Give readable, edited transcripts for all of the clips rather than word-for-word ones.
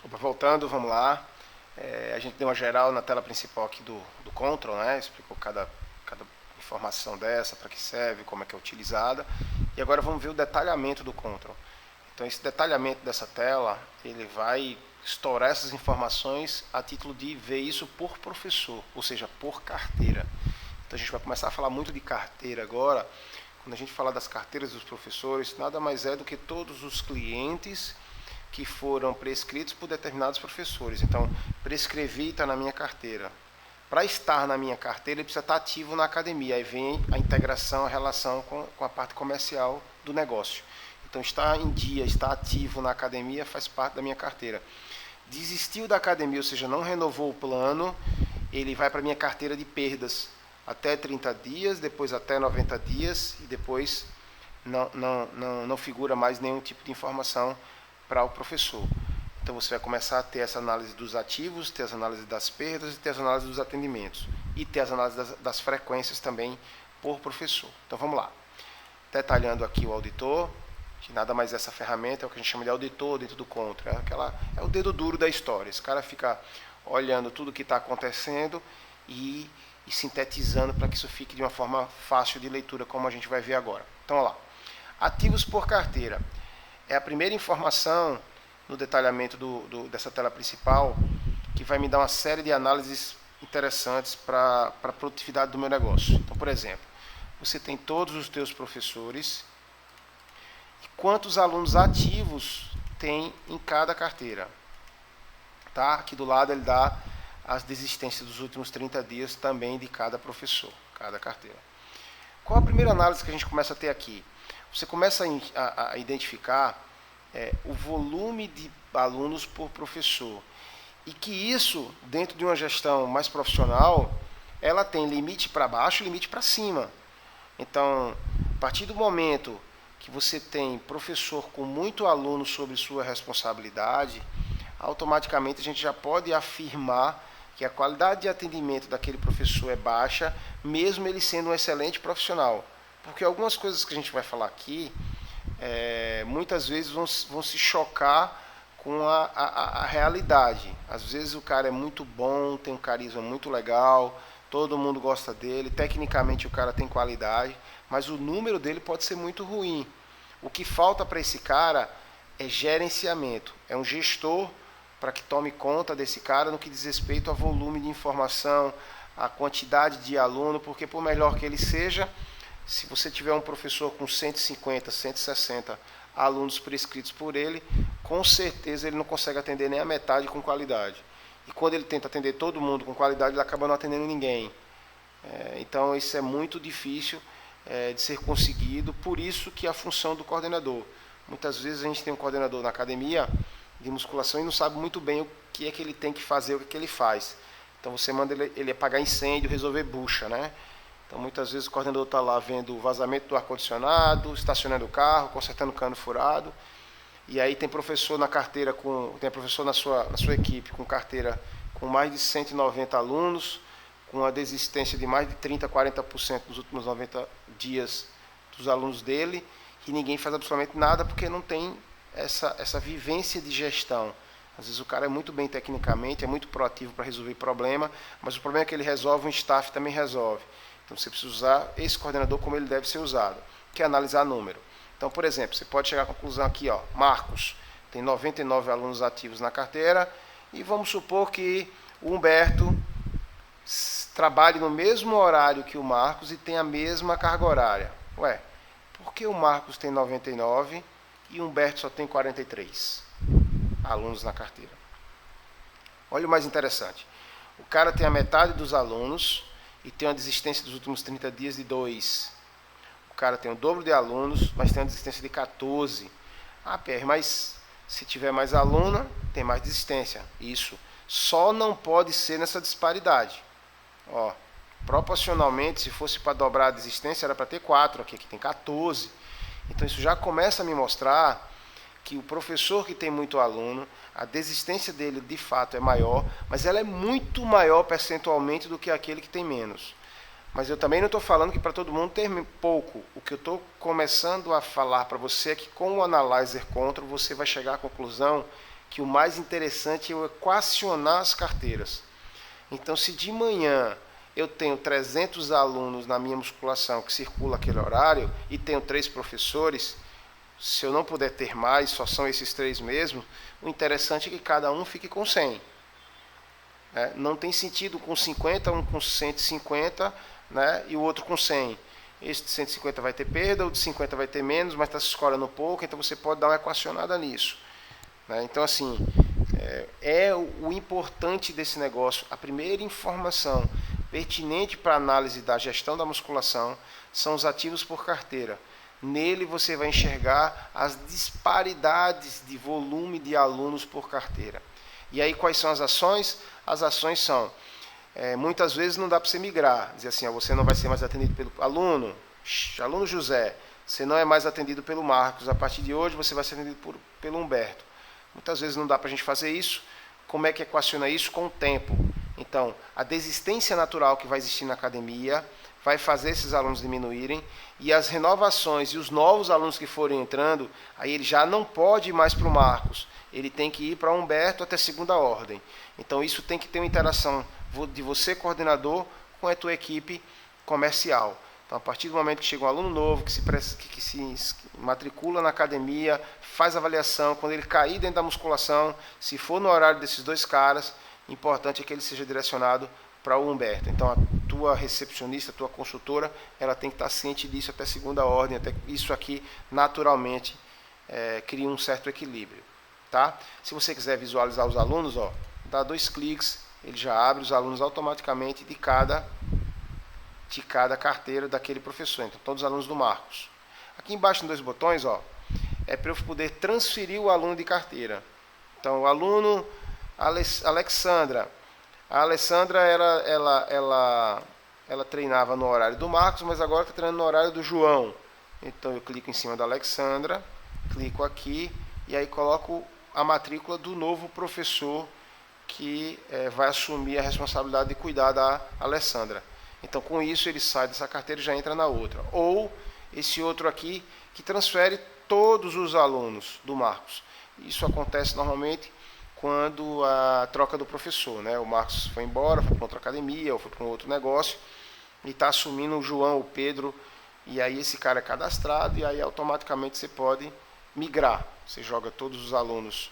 Opa, voltando, vamos lá. A gente deu uma geral na tela principal aqui do Control, né? Explicou cada informação dessa, para que serve, como é que é utilizada. E agora vamos ver o detalhamento do Control. Então esse detalhamento dessa tela, ele vai estourar essas informações a título de ver isso por professor, ou seja, por carteira. Então a gente vai começar a falar muito de carteira agora. Quando a gente fala das carteiras dos professores, nada mais é do que todos os clientes que foram prescritos por determinados professores. Então, prescrevi está na minha carteira. Para estar na minha carteira, ele precisa estar ativo na academia. Aí vem a integração, a relação com a parte comercial do negócio. Então, estar em dia, estar ativo na academia faz parte da minha carteira. Desistiu da academia, ou seja, não renovou o plano, ele vai para a minha carteira de perdas. Até 30 dias, depois até 90 dias, e depois não figura mais nenhum tipo de informação para o professor. Então você vai começar a ter essa análise dos ativos, ter as análises das perdas e ter as análises dos atendimentos. E ter as análises das frequências também por professor. Então vamos lá. Detalhando aqui o auditor, que nada mais é essa ferramenta, é o que a gente chama de auditor dentro do Contra. É o dedo duro da história. Esse cara fica olhando tudo o que está acontecendo e sintetizando para que isso fique de uma forma fácil de leitura, como a gente vai ver agora. Então, olha lá. Ativos por carteira. É a primeira informação no detalhamento dessa tela principal que vai me dar uma série de análises interessantes para a produtividade do meu negócio. Então, por exemplo, você tem todos os teus professores e quantos alunos ativos tem em cada carteira. Tá? Aqui do lado ele dá as desistências dos últimos 30 dias também de cada professor, cada carteira. Qual a primeira análise que a gente começa a ter aqui? Você começa a identificar o volume de alunos por professor. E que isso, dentro de uma gestão mais profissional, ela tem limite para baixo e limite para cima. Então, a partir do momento que você tem professor com muito aluno sob sua responsabilidade, automaticamente a gente já pode afirmar que a qualidade de atendimento daquele professor é baixa, mesmo ele sendo um excelente profissional. Porque algumas coisas que a gente vai falar aqui, muitas vezes vão se chocar com a realidade. Às vezes o cara é muito bom, tem um carisma muito legal, todo mundo gosta dele, tecnicamente o cara tem qualidade, mas o número dele pode ser muito ruim. O que falta para esse cara é gerenciamento, é um gestor para que tome conta desse cara no que diz respeito a volume de informação, a quantidade de aluno, porque por melhor que ele seja, se você tiver um professor com 150, 160 alunos prescritos por ele, com certeza ele não consegue atender nem a metade com qualidade. E quando ele tenta atender todo mundo com qualidade, ele acaba não atendendo ninguém. Então isso é muito difícil de ser conseguido, por isso que a função do coordenador. Muitas vezes a gente tem um coordenador na academia de musculação e não sabe muito bem o que é que ele tem que fazer, o que é que ele faz. Então você manda ele apagar incêndio, resolver bucha, né? Então muitas vezes o coordenador está lá vendo o vazamento do ar-condicionado, estacionando o carro, consertando o cano furado, e aí tem professor na carteira, tem professor na sua equipe com carteira com mais de 190 alunos, com a desistência de mais de 30%, 40% nos últimos 90 dias dos alunos dele, e ninguém faz absolutamente nada porque não tem essa vivência de gestão. Às vezes o cara é muito bem tecnicamente, é muito proativo para resolver problema, mas o problema é que ele resolve, um staff também resolve. Então você precisa usar esse coordenador como ele deve ser usado, que é analisar número. Então, por exemplo, você pode chegar à conclusão aqui, ó, Marcos tem 99 alunos ativos na carteira e vamos supor que o Humberto trabalhe no mesmo horário que o Marcos e tem a mesma carga horária. Ué, por que o Marcos tem 99 e o Humberto só tem 43 alunos na carteira? Olha o mais interessante. O cara tem a metade dos alunos e tem uma desistência dos últimos 30 dias de 2. O cara tem o dobro de alunos, mas tem uma desistência de 14. Ah, Pierre, mas se tiver mais aluno, tem mais desistência. Isso. Só não pode ser nessa disparidade. Ó, proporcionalmente, se fosse para dobrar a desistência, era para ter 4, aqui tem 14. Então isso já começa a me mostrar que o professor que tem muito aluno, a desistência dele de fato é maior, mas ela é muito maior percentualmente do que aquele que tem menos. Mas eu também não estou falando que para todo mundo ter pouco. O que eu estou começando a falar para você é que com o Analyzer Control você vai chegar à conclusão que o mais interessante é eu equacionar as carteiras. Então, se de manhã eu tenho 300 alunos na minha musculação que circula aquele horário e tenho 3 professores, se eu não puder ter mais, só são esses 3 mesmo, o interessante é que cada um fique com 100. Não tem sentido com 50, um com 150, né, e o outro com 100. Esse de 150 vai ter perda, o de 50 vai ter menos, mas está se escorando pouco, então você pode dar uma equacionada nisso. Então, assim, o importante desse negócio, a primeira informação pertinente para a análise da gestão da musculação são os ativos por carteira. Nele você vai enxergar as disparidades de volume de alunos por carteira. E aí quais são as ações? As ações são, muitas vezes não dá para você migrar, dizer assim, você não vai ser mais atendido pelo aluno José, você não é mais atendido pelo Marcos, a partir de hoje você vai ser atendido pelo Humberto. Muitas vezes não dá para a gente fazer isso. Como é que equaciona isso? Com o tempo. Então, a desistência natural que vai existir na academia vai fazer esses alunos diminuírem, e as renovações e os novos alunos que forem entrando, aí ele já não pode ir mais para o Marcos, ele tem que ir para o Humberto até segunda ordem. Então isso tem que ter uma interação de você, coordenador, com a tua equipe comercial. Então, a partir do momento que chega um aluno novo, que se matricula na academia, faz avaliação, quando ele cair dentro da musculação, se for no horário desses 2 caras, importante é que ele seja direcionado para o Humberto. Então, a tua recepcionista, a tua consultora, ela tem que estar ciente disso até segunda ordem, até isso aqui, naturalmente, cria um certo equilíbrio. Tá? Se você quiser visualizar os alunos, dá 2 cliques, ele já abre os alunos automaticamente de cada carteira daquele professor. Então, todos os alunos do Marcos. Aqui embaixo tem 2 botões, é para eu poder transferir o aluno de carteira. Então, o aluno Alexandra. A Alessandra, ela treinava no horário do Marcos, mas agora está treinando no horário do João. Então, eu clico em cima da Alexandra, clico aqui, e aí coloco a matrícula do novo professor que vai assumir a responsabilidade de cuidar da Alessandra. Então, com isso, ele sai dessa carteira e já entra na outra. Ou esse outro aqui, que transfere todos os alunos do Marcos. Isso acontece normalmente quando a troca do professor, né? O Marcos foi embora, foi para outra academia, ou foi para um outro negócio, e está assumindo o João, o Pedro, e aí esse cara é cadastrado, e aí automaticamente você pode migrar. Você joga todos os alunos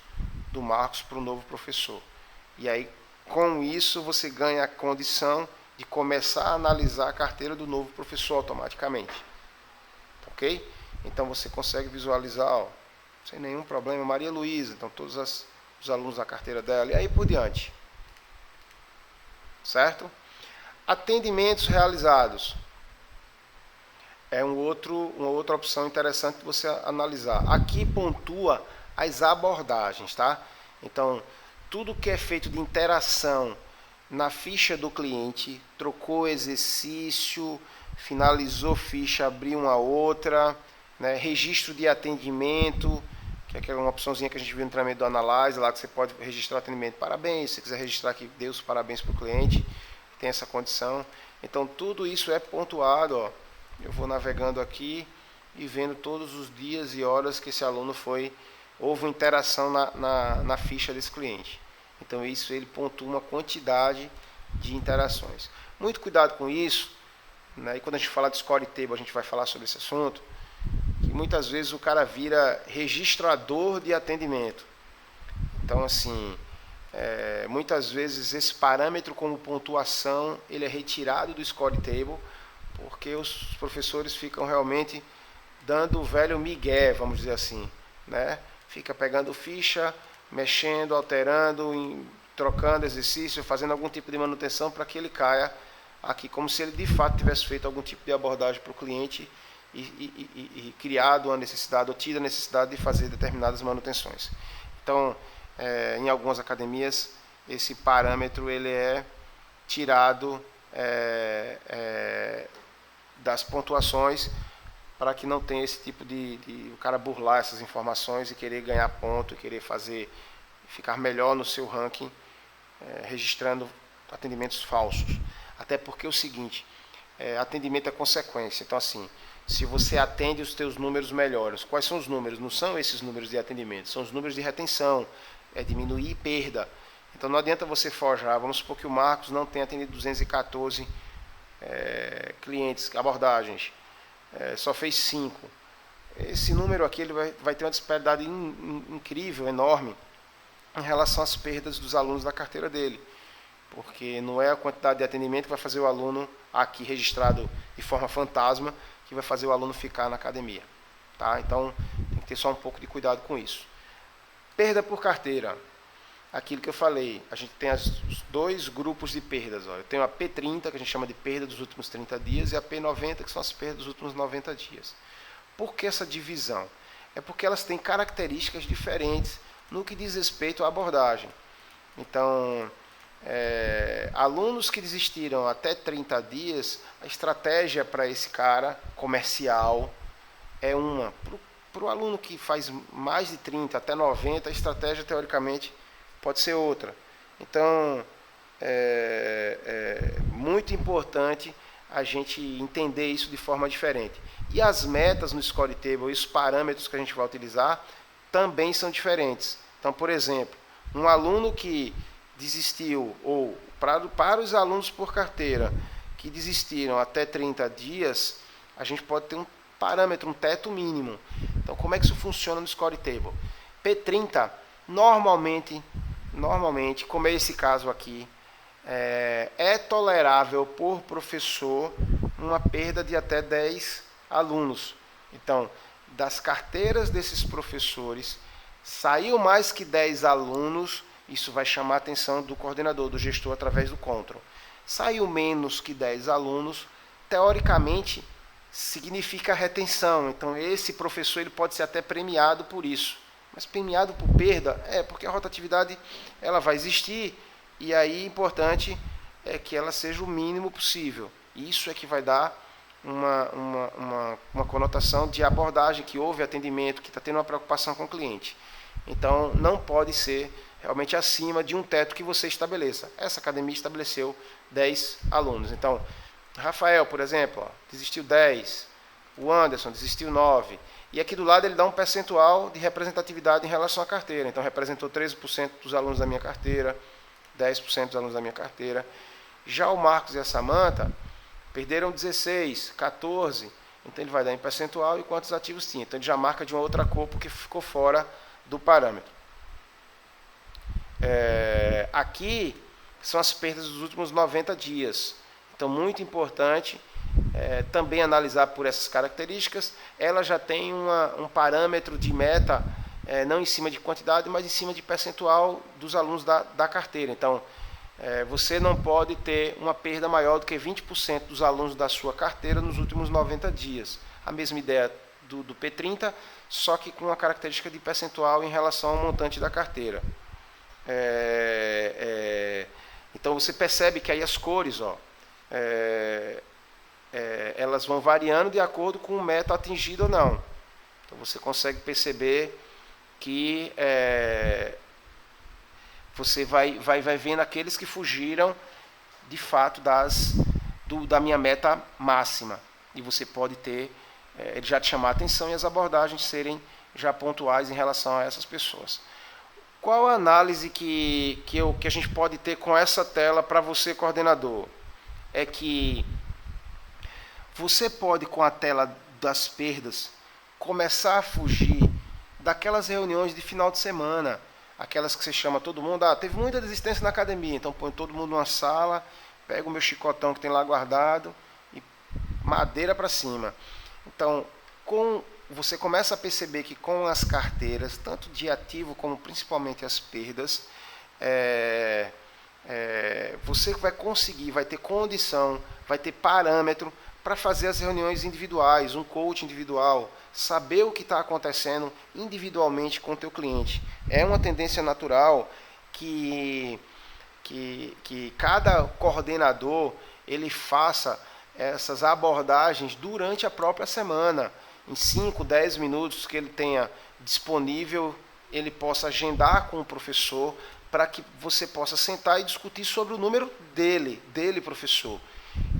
do Marcos para o novo professor. E aí, com isso, você ganha a condição de começar a analisar a carteira do novo professor automaticamente. Ok? Então você consegue visualizar, sem nenhum problema, Maria Luísa, então todos os alunos da carteira dela, e aí por diante. Certo? Atendimentos realizados. É uma outra opção interessante de você analisar. Aqui pontua as abordagens, tá? Então, tudo que é feito de interação na ficha do cliente, trocou exercício, finalizou ficha, abriu uma outra, né? Registro de atendimento, que é uma opçãozinha que a gente viu no treinamento do Analyze, lá que você pode registrar o atendimento, parabéns, se você quiser registrar aqui, dê os parabéns para o cliente, tem essa condição. Então, tudo isso é pontuado, eu vou navegando aqui e vendo todos os dias e horas que esse aluno houve interação na ficha desse cliente. Então, isso ele pontua uma quantidade de interações. Muito cuidado com isso, né? E quando a gente fala de score table, a gente vai falar sobre esse assunto, que muitas vezes o cara vira registrador de atendimento. Então, assim, muitas vezes esse parâmetro como pontuação, ele é retirado do score table, porque os professores ficam realmente dando o velho migué, vamos dizer assim, né? Fica pegando ficha, mexendo, alterando, trocando exercício, fazendo algum tipo de manutenção para que ele caia aqui, como se ele de fato tivesse feito algum tipo de abordagem para o cliente e criado uma necessidade, ou tido a necessidade de fazer determinadas manutenções. Então, em algumas academias, esse parâmetro ele é tirado das pontuações, para que não tenha esse tipo de o cara burlar essas informações e querer ganhar ponto, e querer ficar melhor no seu ranking, registrando atendimentos falsos. Até porque é o seguinte, atendimento é consequência. Então, assim, se você atende, os teus números melhoram. Quais são os números? Não são esses números de atendimento, são os números de retenção. é diminuir perda. Então não adianta você forjar, vamos supor que o Marcos não tenha atendido 214 clientes, abordagens, só fez 5. Esse número aqui ele vai ter uma disparidade incrível, enorme, em relação às perdas dos alunos da carteira dele. Porque não é a quantidade de atendimento que vai fazer o aluno aqui registrado de forma fantasma, que vai fazer o aluno ficar na academia. Tá? Então tem que ter só um pouco de cuidado com isso. Perda por carteira. Aquilo que eu falei, a gente tem os 2 grupos de perdas. Ó. Eu tenho a P30, que a gente chama de perda dos últimos 30 dias, e a P90, que são as perdas dos últimos 90 dias. Por que essa divisão? É porque elas têm características diferentes no que diz respeito à abordagem. Então, alunos que desistiram até 30 dias, a estratégia para esse cara comercial é uma. Para o aluno que faz mais de 30 até 90, a estratégia teoricamente pode ser outra. Então, é muito importante a gente entender isso de forma diferente. E as metas no Score Table e os parâmetros que a gente vai utilizar também são diferentes. Então, por exemplo, um aluno que desistiu, ou para os alunos por carteira que desistiram até 30 dias, a gente pode ter um parâmetro, um teto mínimo. Então, como é que isso funciona no Score Table? P30, normalmente, como é esse caso aqui, é tolerável por professor uma perda de até 10 alunos. Então, das carteiras desses professores, saiu mais que 10 alunos, isso vai chamar a atenção do coordenador, do gestor, através do control. Saiu menos que 10 alunos, teoricamente, significa retenção. Então, esse professor ele pode ser até premiado por isso. Mas premiado por perda? Porque a rotatividade ela vai existir, e aí importante é que ela seja o mínimo possível. Isso é que vai dar uma conotação de abordagem, que houve atendimento, que está tendo uma preocupação com o cliente. Então, não pode ser realmente acima de um teto que você estabeleça. Essa academia estabeleceu 10 alunos. Então, Rafael, por exemplo, desistiu 10, o Anderson desistiu 9, e aqui do lado ele dá um percentual de representatividade em relação à carteira. Então, representou 13% dos alunos da minha carteira, 10% dos alunos da minha carteira. Já o Marcos e a Samantha perderam 16, 14, então ele vai dar em percentual e quantos ativos tinha. Então ele já marca de uma outra cor porque ficou fora do parâmetro. Aqui são as perdas dos últimos 90 dias. Então, muito importante também analisar por essas características. Ela já tem um parâmetro de meta, não em cima de quantidade, mas em cima de percentual dos alunos da carteira. Então, você não pode ter uma perda maior do que 20% dos alunos da sua carteira nos últimos 90 dias. A mesma ideia do P30, só que com uma característica de percentual em relação ao montante da carteira. Então você percebe que aí as cores, elas vão variando de acordo com o meta atingido ou não. Então você consegue perceber que você vai vendo aqueles que fugiram de fato da minha meta máxima. E você pode ter, ele já te chamar a atenção e as abordagens serem já pontuais em relação a essas pessoas. Qual a análise que a gente pode ter com essa tela para você, coordenador? É que você pode, com a tela das perdas, começar a fugir daquelas reuniões de final de semana, aquelas que você chama todo mundo, teve muita desistência na academia, então põe todo mundo numa sala, pega o meu chicotão que tem lá guardado e madeira para cima. Então, você começa a perceber que com as carteiras, tanto de ativo como principalmente as perdas, você vai conseguir, vai ter condição, vai ter parâmetro para fazer as reuniões individuais, um coach individual, saber o que está acontecendo individualmente com o teu cliente. É uma tendência natural que cada coordenador ele faça essas abordagens durante a própria semana, em 5, 10 minutos que ele tenha disponível, ele possa agendar com o professor para que você possa sentar e discutir sobre o número dele, professor.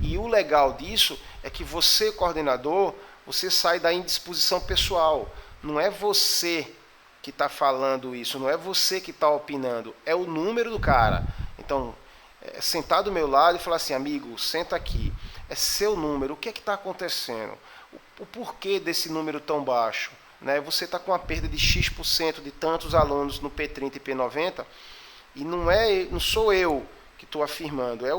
E o legal disso é que você, coordenador, você sai da indisposição pessoal. Não é você que está falando isso, não é você que está opinando, é o número do cara. Então, sentar do meu lado e falar assim, amigo, senta aqui, é seu número, o que é que está acontecendo? O porquê desse número tão baixo? Né? Você está com uma perda de X% de tantos alunos no P30 e P90, e não sou eu que estou afirmando, é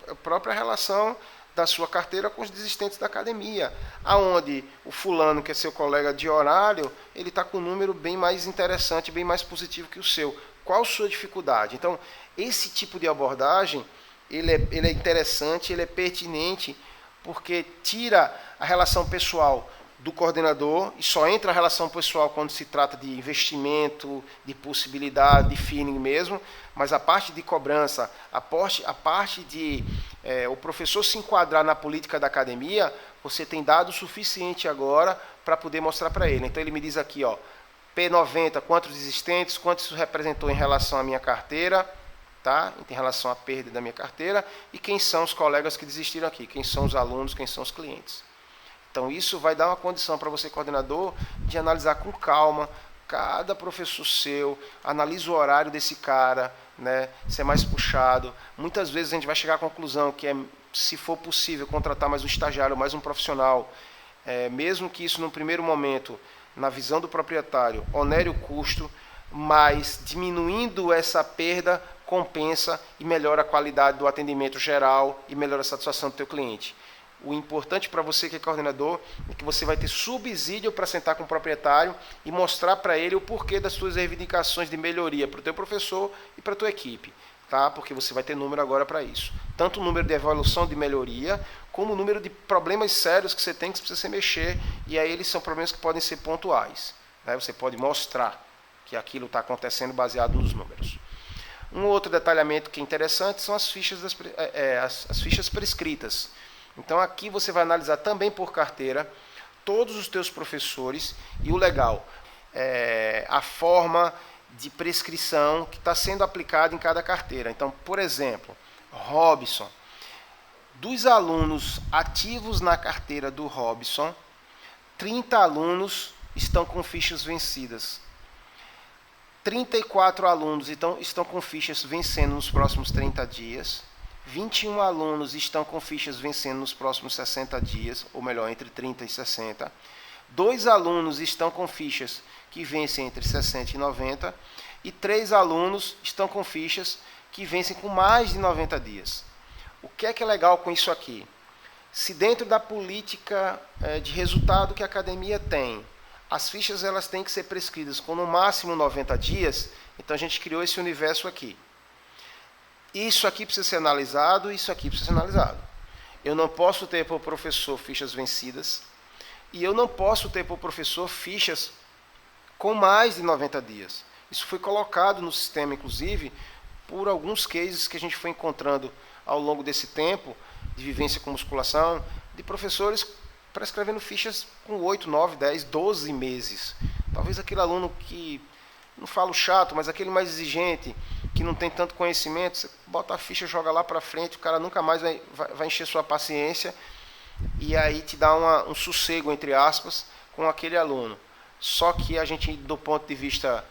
a própria relação da sua carteira com os desistentes da academia, aonde o fulano, que é seu colega de horário, ele está com um número bem mais interessante, bem mais positivo que o seu. Qual a sua dificuldade? Então, esse tipo de abordagem, ele é interessante, ele é pertinente, porque tira a relação pessoal do coordenador e só entra a relação pessoal quando se trata de investimento, de possibilidade, de feeling mesmo, mas a parte de cobrança, a parte de o professor se enquadrar na política da academia, você tem dado o suficiente agora para poder mostrar para ele. Então ele me diz aqui, ó, P90, quantos desistentes, quanto isso representou em relação à minha carteira, tá? Em relação à perda da minha carteira, e quem são os colegas que desistiram aqui, quem são os alunos, quem são os clientes. Então isso vai dar uma condição para você, coordenador, de analisar com calma cada professor seu, analisa o horário desse cara, né, se é mais puxado. Muitas vezes a gente vai chegar à conclusão que se for possível, contratar mais um estagiário, mais um profissional, mesmo que isso, num primeiro momento, na visão do proprietário, onere o custo, mas diminuindo essa perda, compensa e melhora a qualidade do atendimento geral e melhora a satisfação do teu cliente. O importante para você que é coordenador é que você vai ter subsídio para sentar com o proprietário e mostrar para ele o porquê das suas reivindicações de melhoria para o teu professor e para a tua equipe. Tá? Porque você vai ter número agora para isso. Tanto o número de evolução de melhoria, como o número de problemas sérios que você tem que precisa se mexer, e aí eles são problemas que podem ser pontuais. Né? Você pode mostrar que aquilo está acontecendo baseado nos números. Um outro detalhamento que é interessante são as fichas, as fichas prescritas. Então aqui você vai analisar também por carteira todos os teus professores e o legal, a forma de prescrição que está sendo aplicada em cada carteira. Então, por exemplo, Robson, dos alunos ativos na carteira do Robson, 30 alunos estão com fichas vencidas. 34 alunos estão com fichas vencendo nos próximos 30 dias. 21 alunos estão com fichas vencendo nos próximos 60 dias, ou melhor, entre 30 e 60. 2 alunos estão com fichas que vencem entre 60 e 90. E 3 alunos estão com fichas que vencem com mais de 90 dias. O que é legal com isso aqui? Se dentro da política de resultado que a academia tem, as fichas elas têm que ser prescritas com no máximo 90 dias, então a gente criou esse universo aqui. Isso aqui precisa ser analisado, isso aqui precisa ser analisado. Eu não posso ter para o professor fichas vencidas e eu não posso ter para o professor fichas com mais de 90 dias. Isso foi colocado no sistema, inclusive, por alguns cases que a gente foi encontrando ao longo desse tempo de vivência com musculação, de professores prescrevendo fichas com 8, 9, 10, 12 meses. Talvez aquele aluno que, não falo chato, mas aquele mais exigente, que não tem tanto conhecimento, você bota a ficha, joga lá para frente, o cara nunca mais vai encher sua paciência e aí te dá um sossego, entre aspas, com aquele aluno. Só que a gente, do ponto de vista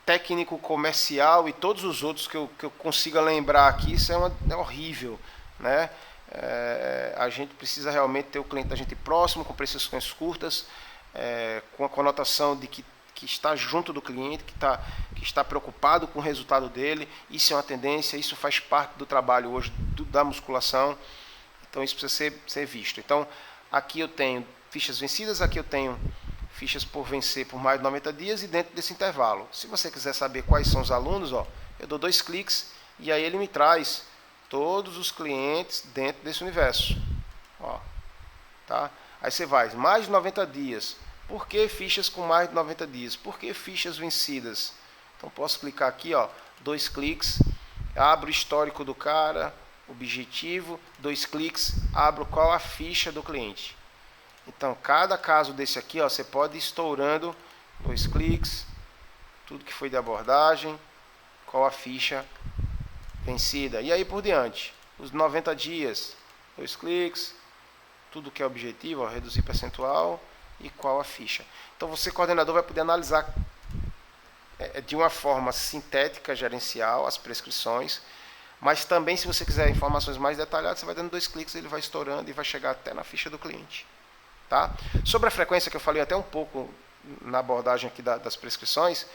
técnico, comercial e todos os outros que eu consiga lembrar aqui, isso é horrível, né? A gente precisa realmente ter o cliente da gente próximo, com prestações curtas, com a conotação de que está junto do cliente, que está preocupado com o resultado dele. Isso é uma tendência, isso faz parte do trabalho hoje da musculação, então isso precisa ser visto. Então aqui eu tenho fichas vencidas, aqui eu tenho fichas por vencer por mais de 90 dias e dentro desse intervalo. Se você quiser saber quais são os alunos, ó, eu dou 2 cliques e aí ele me traz todos os clientes dentro desse universo. Ó, tá? Aí você vai, mais de 90 dias. Por que fichas com mais de 90 dias? Por que fichas vencidas? Então posso clicar aqui, ó, 2 cliques, abro o histórico do cara, objetivo, 2 cliques, abro qual a ficha do cliente. Então cada caso desse aqui, ó, você pode ir estourando, 2 cliques, tudo que foi de abordagem, qual a ficha vencida. E aí por diante, os 90 dias, 2 cliques, tudo que é objetivo, ó, reduzir percentual, e qual a ficha. Então você, coordenador, vai poder analisar de uma forma sintética, gerencial, as prescrições, mas também se você quiser informações mais detalhadas, você vai dando 2 cliques, ele vai estourando e vai chegar até na ficha do cliente. Tá? Sobre a frequência, que eu falei até um pouco na abordagem aqui das prescrições,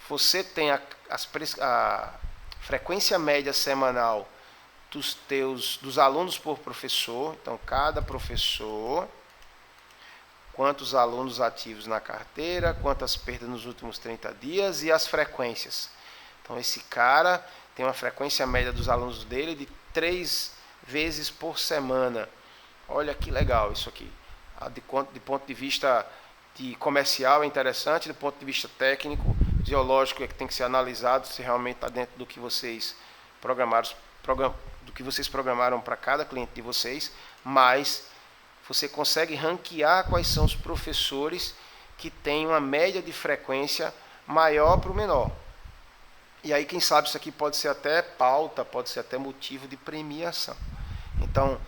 você tem a frequência média semanal dos alunos por professor, então cada professor, quantos alunos ativos na carteira, quantas perdas nos últimos 30 dias e as frequências. Então esse cara tem uma frequência média dos alunos dele de 3 vezes por semana. Olha que legal isso aqui. De ponto de vista comercial é interessante, do ponto de vista técnico, fisiológico, é que tem que ser analisado se realmente está dentro do que vocês programaram para cada cliente de vocês, mas você consegue ranquear quais são os professores que têm uma média de frequência maior para o menor. E aí, quem sabe, isso aqui pode ser até pauta, pode ser até motivo de premiação. Então,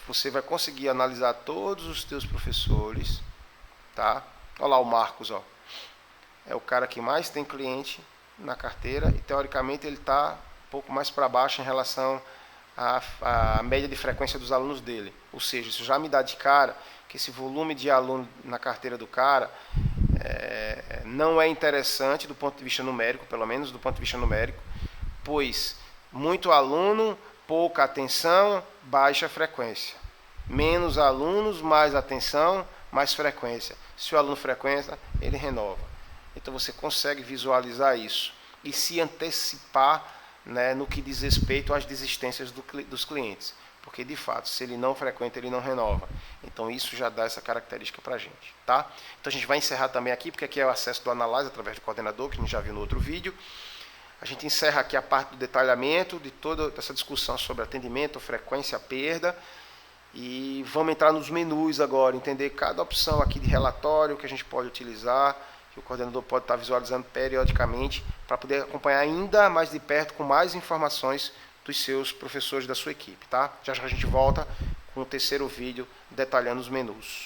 você vai conseguir analisar todos os teus professores, tá? Olha lá o Marcos, ó. É o cara que mais tem cliente na carteira e, teoricamente, ele está um pouco mais para baixo em relação à média de frequência dos alunos dele. Ou seja, isso já me dá de cara que esse volume de aluno na carteira do cara não é interessante do ponto de vista numérico, pelo menos do ponto de vista numérico, pois muito aluno, pouca atenção, baixa frequência. Menos alunos, mais atenção, mais frequência. Se o aluno frequenta, ele renova. Então você consegue visualizar isso e se antecipar, né, no que diz respeito às desistências dos clientes. Porque, de fato, se ele não frequenta, ele não renova. Então, isso já dá essa característica para a gente. Tá? Então, a gente vai encerrar também aqui, porque aqui é o acesso do Analyze através do coordenador, que a gente já viu no outro vídeo. A gente encerra aqui a parte do detalhamento de toda essa discussão sobre atendimento, frequência, perda. E vamos entrar nos menus agora, entender cada opção aqui de relatório que a gente pode utilizar, que o coordenador pode estar visualizando periodicamente, para poder acompanhar ainda mais de perto, com mais informações dos seus professores da sua equipe. Tá? Já já a gente volta com o terceiro vídeo detalhando os menus.